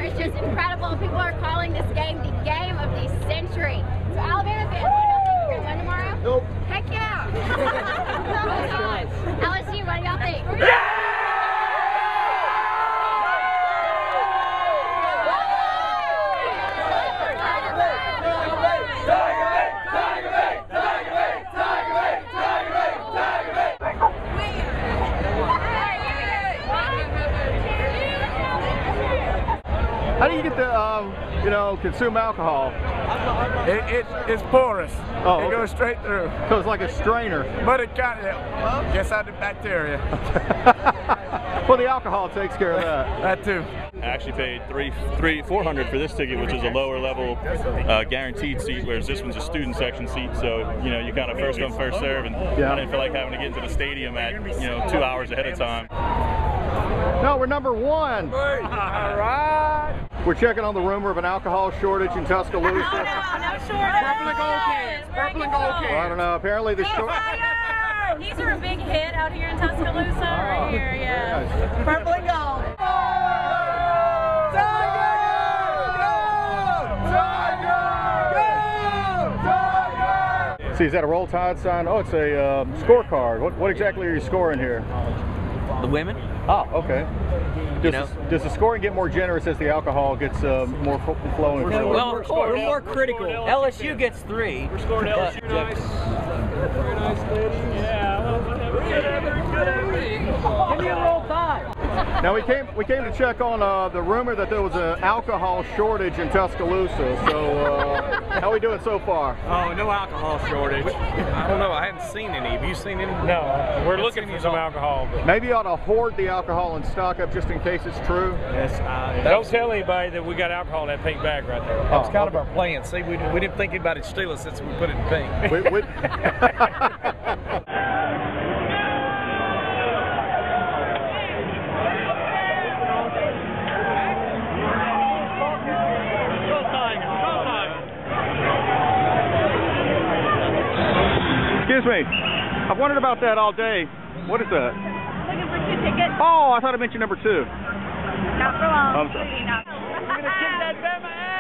It's just incredible. People are calling this game the game of the century. So Alabama fans, what do y'all think? We're gonna win tomorrow? Nope. Heck yeah! LSU, what do y'all think? How do you get to, you know, consume alcohol? It's porous. Oh, it okay. goes straight through. So it's like a strainer. But it kind of gets out the bacteria. Well, the alcohol takes care of that. That too. I actually paid $400 for this ticket, which is a lower level guaranteed seat, whereas this one's a student section seat. So you know, you kind of first come, first serve, and I didn't feel like having to get into the stadium at 2 hours ahead of time. No, we're number 1. All right. We're checking on the rumor of an alcohol shortage in Tuscaloosa. No shortage. Purple and gold cans. Purple and gold cans. I don't know. Apparently the short. These are a big hit out here in Tuscaloosa, right here, yeah. Purple and gold. See, is that a Roll Tide sign? Oh, it's a scorecard. What exactly are you scoring here? The women? Oh, okay. Does the scoring get more generous as the alcohol gets more flowing? Well, we're more critical. LSU gets 3. We're scoring LSU nice. Very nice lady. Yeah. Give me a Roll Tide. Now we came to check on the rumor that there was an alcohol shortage in Tuscaloosa. So how are we doing so far? Oh, no alcohol shortage. I don't know. I haven't seen any. Have you seen any? No. We're looking for some alcohol. But Maybe you ought to hoard the alcohol and stock up just in case it's true. yes, don't tell anybody that we got alcohol in that pink bag right there. That was kind of our plan. See, we didn't think anybody would steal it since we put it in pink. Excuse me. I've wondered about that all day. What is that? Looking for 2 tickets? Oh, I thought I meant your number 2. Not for long. I'm sorry. We're going to kick that Bama ass.